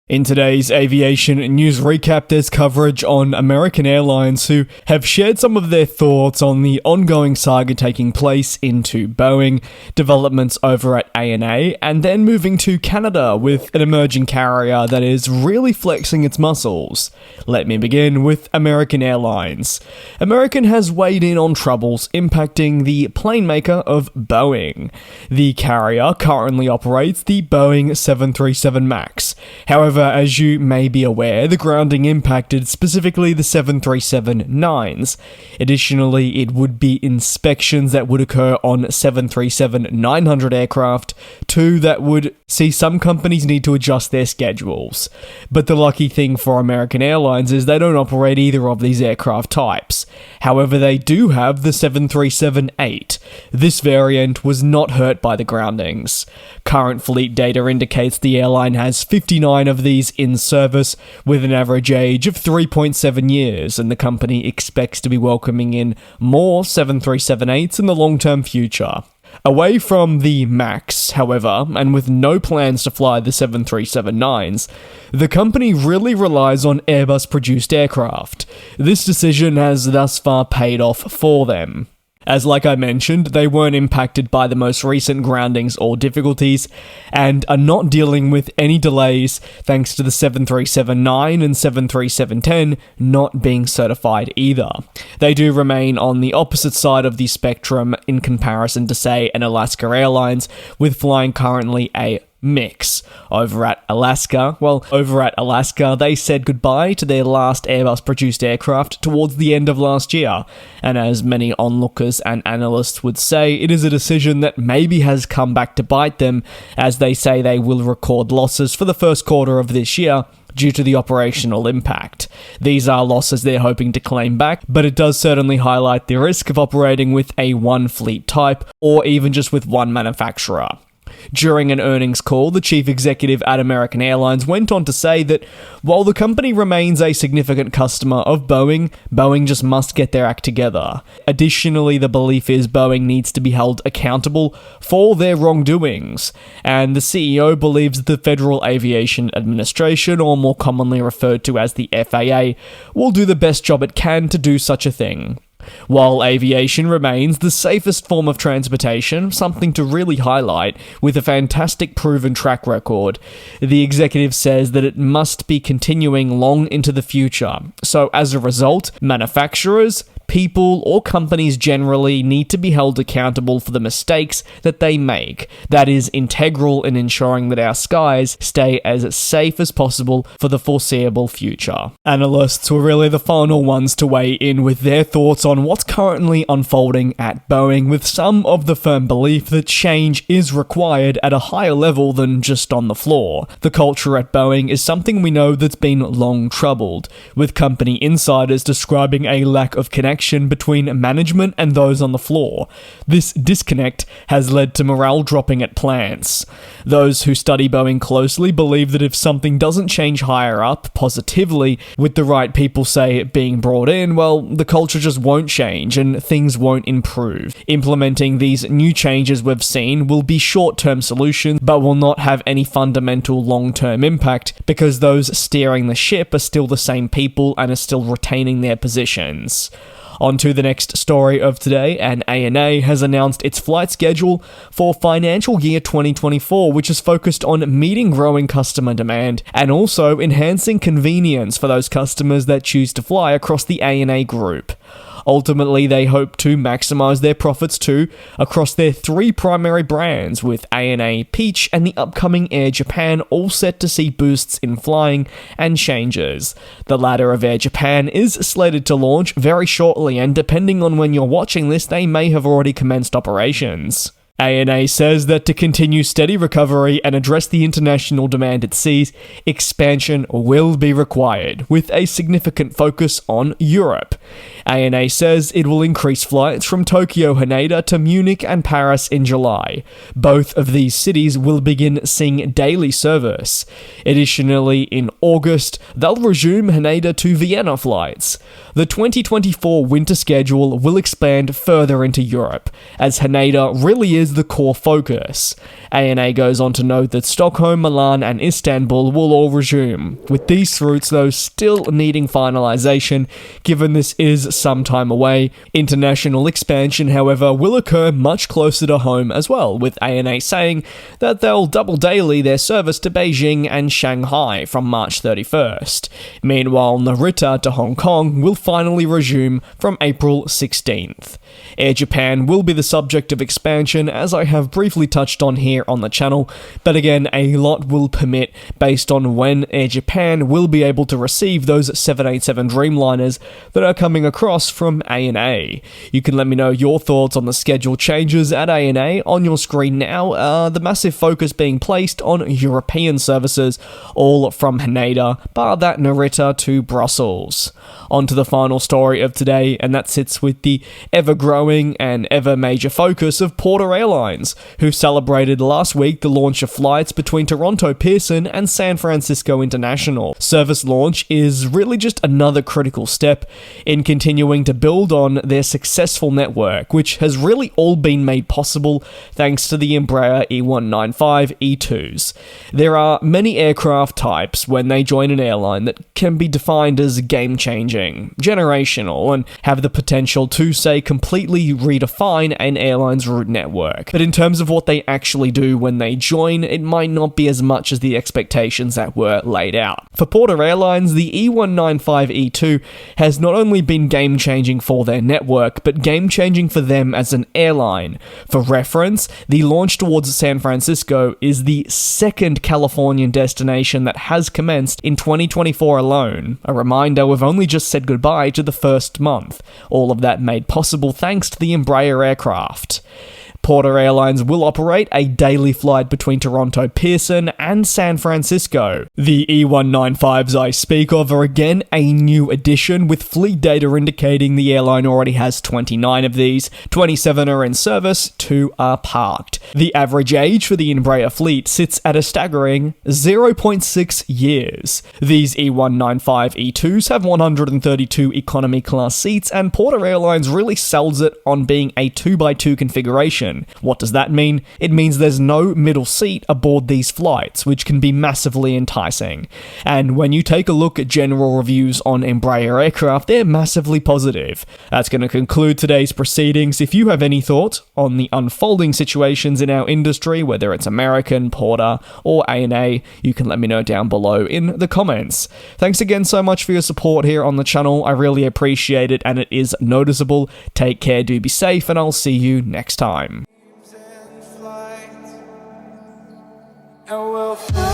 In today's aviation news recap, there's coverage on American Airlines, who have shared some of their thoughts on the ongoing saga taking place into Boeing, developments over at ANA, and then moving to Canada with an emerging carrier that is really flexing its muscles. Let me begin with American Airlines. American has weighed in on troubles impacting the plane maker of Boeing. The carrier currently operates the Boeing 737 MAX. However, as you may be aware, the grounding impacted specifically the 737-9s. Additionally, it would be inspections that would occur on 737-900 aircraft, too, that would see some companies need to adjust their schedules. But the lucky thing for American Airlines is they don't operate either of these aircraft types. However, they do have the 737-8. This variant was not hurt by the groundings. Current fleet data indicates the airline has 59 of these in service, with an average age of 3.7 years, and the company expects to be welcoming in more 737-8s in the long-term future. Away from the MAX, however, and with no plans to fly the 737-9s, the company really relies on Airbus-produced aircraft. This decision has thus far paid off for them, as like I mentioned, they weren't impacted by the most recent groundings or difficulties, and are not dealing with any delays thanks to the 737-9 and 737-10 not being certified either. They do remain on the opposite side of the spectrum in comparison to, say, an Alaska Airlines, with flying currently a mix. Over at Alaska, they said goodbye to their last Airbus-produced aircraft towards the end of last year, and as many onlookers and analysts would say, it is a decision that maybe has come back to bite them, as they say they will record losses for the first quarter of this year due to the operational impact. These are losses they're hoping to claim back, but it does certainly highlight the risk of operating with a one fleet type, or even just with one manufacturer. During an earnings call, the chief executive at American Airlines went on to say that while the company remains a significant customer of Boeing, Boeing just must get their act together. Additionally, the belief is Boeing needs to be held accountable for their wrongdoings, and the CEO believes that the Federal Aviation Administration, or more commonly referred to as the FAA, will do the best job it can to do such a thing. While aviation remains the safest form of transportation, something to really highlight, with a fantastic proven track record, the executive says that it must be continuing long into the future. So as a result, manufacturers, people, or companies generally need to be held accountable for the mistakes that they make. That is integral in ensuring that our skies stay as safe as possible for the foreseeable future. Analysts were really the final ones to weigh in with their thoughts on what's currently unfolding at Boeing, with some of the firm belief that change is required at a higher level than just on the floor. The culture at Boeing is something we know that's been long troubled, with company insiders describing a lack of connection between management and those on the floor. This disconnect has led to morale dropping at plants. Those who study Boeing closely believe that if something doesn't change higher up positively, with the right people, say, being brought in, well, the culture just won't change and things won't improve. Implementing these new changes we've seen will be short-term solutions, but will not have any fundamental long-term impact, because those steering the ship are still the same people and are still retaining their positions. On to the next story of today, and ANA has announced its flight schedule for financial year 2024, which is focused on meeting growing customer demand and also enhancing convenience for those customers that choose to fly across the ANA group. Ultimately, they hope to maximize their profits too across their three primary brands, with ANA, Peach, and the upcoming Air Japan all set to see boosts in flying and changes. The latter of Air Japan is slated to launch very shortly, and depending on when you're watching this, they may have already commenced operations. ANA says that to continue steady recovery and address the international demand it sees, expansion will be required, with a significant focus on Europe. ANA says it will increase flights from Tokyo Haneda to Munich and Paris in July. Both of these cities will begin seeing daily service. Additionally, in August, they'll resume Haneda to Vienna flights. The 2024 winter schedule will expand further into Europe, as Haneda really is is the core focus. ANA goes on to note that Stockholm, Milan and Istanbul will all resume, with these routes though still needing finalisation given this is some time away. International expansion, however, will occur much closer to home as well, with ANA saying that they'll double daily their service to Beijing and Shanghai from March 31st. Meanwhile, Narita to Hong Kong will finally resume from April 16th. Air Japan will be the subject of expansion, as I have briefly touched on here on the channel, but again, a lot will permit based on when Air Japan will be able to receive those 787 Dreamliners that are coming across from ANA. You can let me know your thoughts on the schedule changes at ANA on your screen now, the massive focus being placed on European services, all from Haneda, bar that Narita to Brussels. On to the final story of today, and that sits with the ever-growing and ever-major focus of Porter Airlines, who celebrated last week the launch of flights between Toronto Pearson and San Francisco International. Service launch is really just another critical step in continuing to build on their successful network, which has really all been made possible thanks to the Embraer E195 E2s. There are many aircraft types when they join an airline that can be defined as game-changing, generational, and have the potential to, say, completely redefine an airline's route network. But in terms of what they actually do when they join, it might not be as much as the expectations that were laid out. For Porter Airlines, the E195 E2 has not only been game-changing for their network, but game-changing for them as an airline. For reference, the launch towards San Francisco is the second Californian destination that has commenced in 2024 alone. A reminder, we've only just said goodbye to the first month. All of that made possible thanks to the Embraer aircraft. Porter Airlines will operate a daily flight between Toronto Pearson and San Francisco. The E195s I speak of are again a new addition, with fleet data indicating the airline already has 29 of these, 27 are in service, 2 are parked. The average age for the Embraer fleet sits at a staggering 0.6 years. These E195 E2s have 132 economy class seats, and Porter Airlines really sells it on being a 2x2 configuration. What does that mean? It means there's no middle seat aboard these flights, which can be massively enticing. And when you take a look at general reviews on Embraer aircraft, they're massively positive. That's going to conclude today's proceedings. If you have any thoughts on the unfolding situations in our industry, whether it's American, Porter, or ANA, you can let me know down below in the comments. Thanks again so much for your support here on the channel. I really appreciate it, and it is noticeable. Take care, do be safe, and I'll see you next time. And we'll fly.